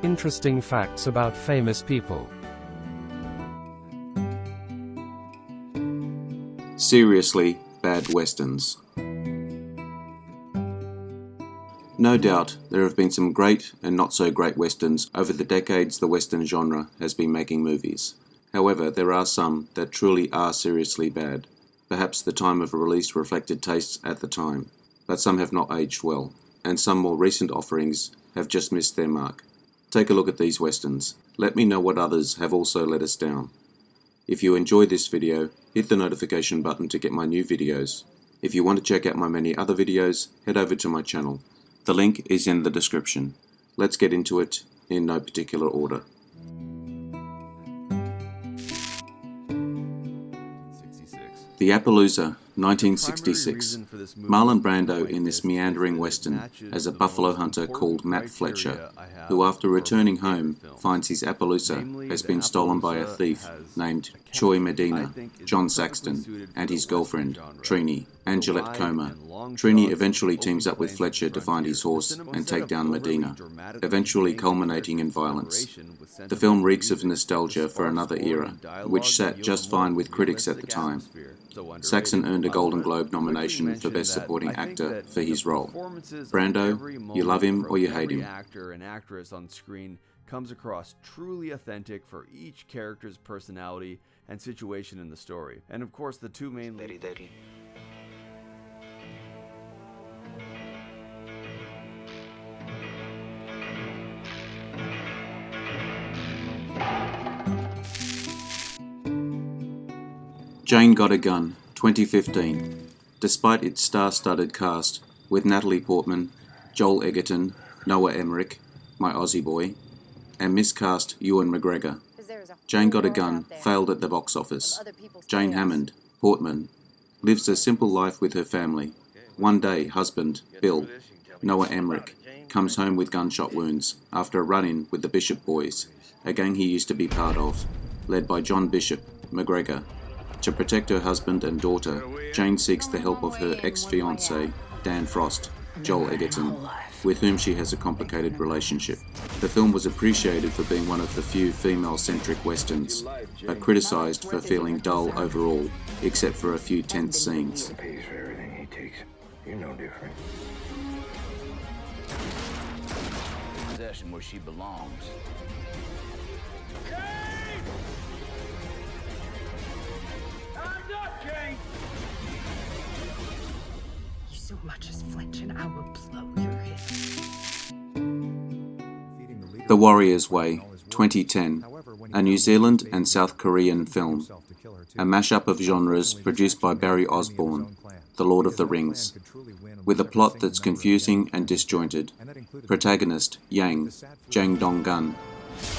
Interesting facts about famous people. Seriously bad westerns. No doubt, there have been some great and not so great westerns over the decades the western genre has been making movies. However, there are some that truly are seriously bad. Perhaps the time of release reflected tastes at the time, but some have not aged well, and some more recent offerings have just missed their mark. Take a look at these westerns. Let me know what others have also let us down. If you enjoyed this video, hit the notification button to get my new videos. If you want to check out my many other videos, head over to my channel. The link is in the description. Let's get into it in no particular order. The Appaloosa, 1966. Marlon Brando in this meandering western as a buffalo hunter called Matt Fletcher, who after returning home finds his Appaloosa has been stolen by a thief named Choy Medina, John Saxton, and his girlfriend, Trini, Angelette Coma. Trini eventually teams up with Fletcher to find his horse and take down Medina, eventually culminating in violence. The film reeks of nostalgia for another era, which sat just fine with critics at the time. Saxon earned a Golden Globe nomination for Best Supporting Actor for his role. Brando, you love him or you hate him. Actor and actress on screen comes across truly authentic for each character's personality and situation in the story. And of course, the two main leads. Jane Got a Gun, 2015. Despite its star-studded cast, with Natalie Portman, Joel Edgerton, Noah Emmerich, my Aussie boy, and miscast Ewan McGregor, Jane Got a Gun failed at the box office. Jane Hammond, Portman, lives a simple life with her family. One day, husband, Bill, Noah Emmerich, comes home with gunshot wounds after a run-in with the Bishop Boys, a gang he used to be part of, led by John Bishop, McGregor. To protect her husband and daughter, Jane seeks the help of her ex-fiancé, Dan Frost, Joel Edgerton, with whom she has a complicated relationship. The film was appreciated for being one of the few female-centric westerns, but criticised for feeling dull overall, except for a few tense scenes. Possession where she belongs. You so much as flinch and I will blow your head. The Warrior's Way, 2010, a New Zealand and South Korean film, a mashup of genres produced by Barry Osborne, The Lord of the Rings, with a plot that's confusing and disjointed. Protagonist, Yang, Jang Dong-gun,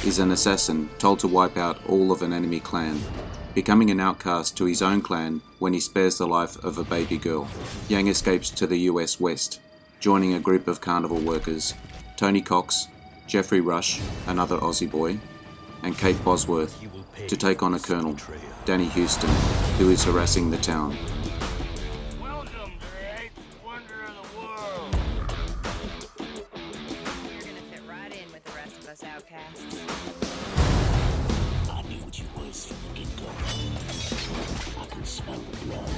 is an assassin told to wipe out all of an enemy clan, becoming an outcast to his own clan when he spares the life of a baby girl. Yang escapes to the US West, joining a group of carnival workers, Tony Cox, Jeffrey Rush, another Aussie boy, and Kate Bosworth, to take on a colonel, Danny Houston, who is harassing the town. Welcome to the eighth wonder of the world. You're gonna fit right in with the rest of us outcasts. I knew what you was from the get-go. I can smell the blood.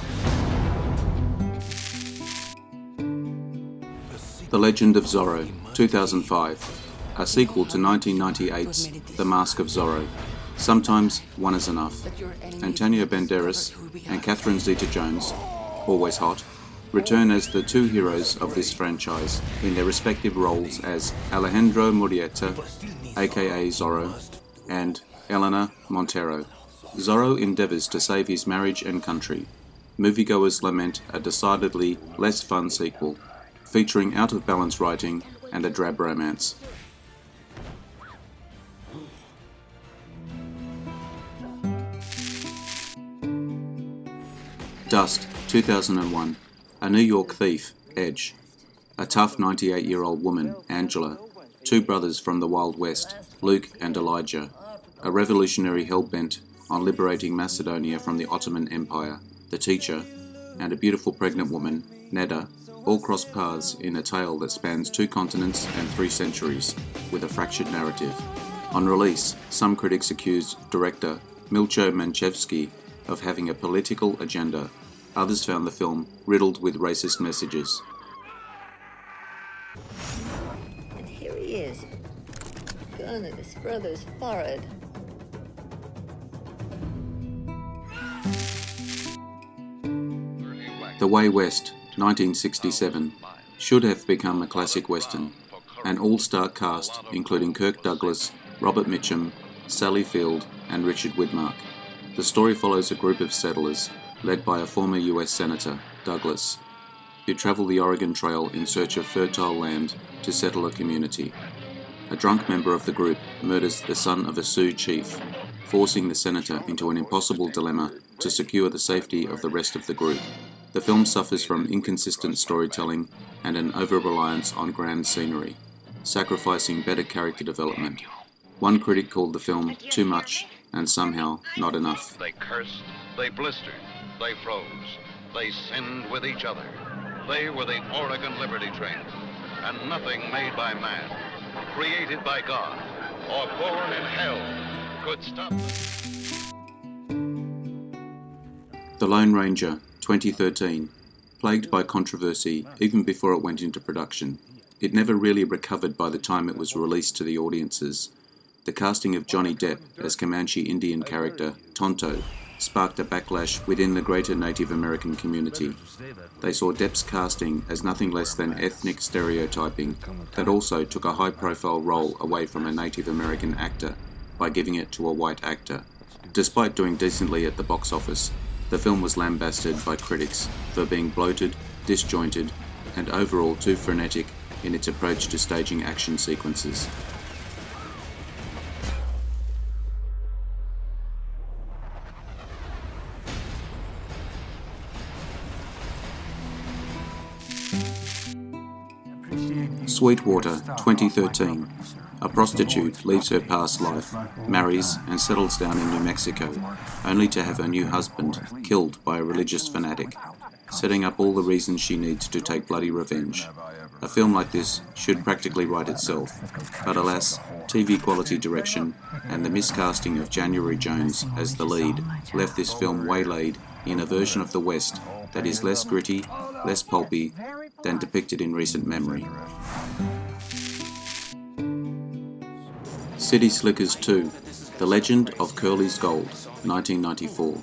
The Legend of Zoro, 2005, a sequel to 1998's The Mask of Zorro. Sometimes one is enough. Antonio Banderas and Catherine Zeta-Jones, always hot, return as the two heroes of this franchise in their respective roles as Alejandro Murrieta, aka Zorro, and Elena Montero. Zorro endeavours to save his marriage and country. Moviegoers lament a decidedly less fun sequel, featuring out-of-balance writing and a drab romance. Dust, 2001. A New York thief, Edge. A tough 98-year-old woman, Angela. Two brothers from the Wild West, Luke and Elijah. A revolutionary hell-bent on liberating Macedonia from the Ottoman Empire, the teacher, and a beautiful pregnant woman, Neda, all cross paths in a tale that spans 2 continents and 3 centuries, with a fractured narrative. On release, some critics accused director Milcho Manchevsky of having a political agenda. Others found the film riddled with racist messages. And here he is, gun at his brother's forehead. The Way West, 1967, should have become a classic western. An all-star cast including Kirk Douglas, Robert Mitchum, Sally Field and Richard Widmark. The story follows a group of settlers, led by a former US Senator, Douglas, who travel the Oregon Trail in search of fertile land to settle a community. A drunk member of the group murders the son of a Sioux chief, forcing the senator into an impossible dilemma to secure the safety of the rest of the group. The film suffers from inconsistent storytelling and an over-reliance on grand scenery, sacrificing better character development. One critic called the film too much and somehow not enough. They cursed, they blistered, they froze, they sinned with each other. They were the Oregon Liberty Train, and nothing made by man, created by God, or born in hell could stop them. The Lone Ranger, 2013, plagued by controversy even before it went into production. It never really recovered by the time it was released to the audiences. The casting of Johnny Depp as Comanche Indian character Tonto sparked a backlash within the greater Native American community. They saw Depp's casting as nothing less than ethnic stereotyping that also took a high-profile role away from a Native American actor by giving it to a white actor. Despite doing decently at the box office, the film was lambasted by critics for being bloated, disjointed, and overall too frenetic in its approach to staging action sequences. Sweetwater, 2013. A prostitute leaves her past life, marries and settles down in New Mexico, only to have her new husband killed by a religious fanatic, setting up all the reasons she needs to take bloody revenge. A film like this should practically write itself, but alas, TV quality direction and the miscasting of January Jones as the lead left this film waylaid in a version of the West that is less gritty, less pulpy than depicted in recent memory. City Slickers 2, The Legend of Curly's Gold, 1994.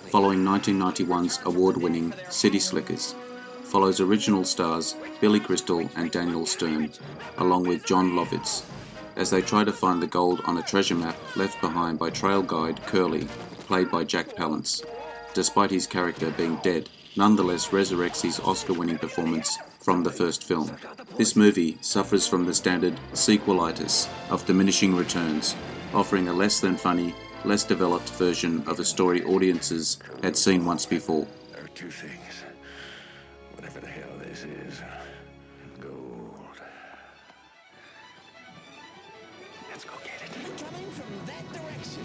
Following 1991's award-winning City Slickers, follows original stars Billy Crystal and Daniel Stern, along with John Lovitz, as they try to find the gold on a treasure map left behind by trail guide Curly, played by Jack Palance. Despite his character being dead, nonetheless resurrects his Oscar-winning performance from the first film. This movie suffers from the standard sequelitis of diminishing returns, offering a less than funny, less developed version of a story audiences had seen once before. There are two things. Whatever the hell this is. Gold. Let's go get it. We're coming from that direction.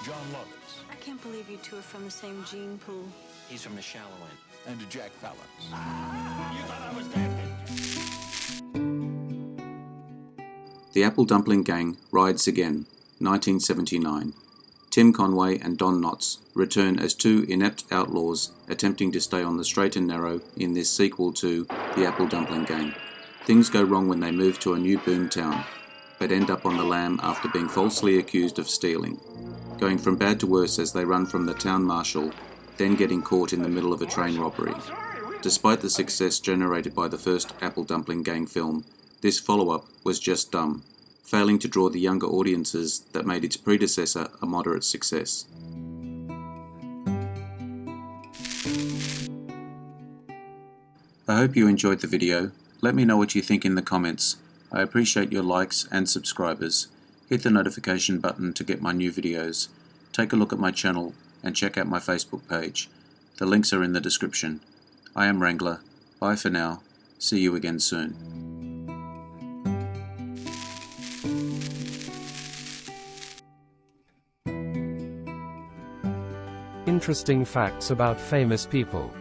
John Lovitz. I can't believe you two are from the same gene pool. He's from the shallow end. And Jack Palance. You thought I was dead, didn't you? The Apple Dumpling Gang rides again, 1979. Tim Conway and Don Knotts return as two inept outlaws attempting to stay on the straight and narrow in this sequel to The Apple Dumpling Gang. Things go wrong when they move to a new boom town, but end up on the lam after being falsely accused of stealing, going from bad to worse as they run from the town marshal, then getting caught in the middle of a train robbery. Despite the success generated by the first Apple Dumpling Gang film, this follow-up was just dumb, failing to draw the younger audiences that made its predecessor a moderate success. I hope you enjoyed the video. Let me know what you think in the comments. I appreciate your likes and subscribers. Hit the notification button to get my new videos. Take a look at my channel and check out my Facebook page. The links are in the description. I am Wrangler. Bye for now. See you again soon. Interesting facts about famous people.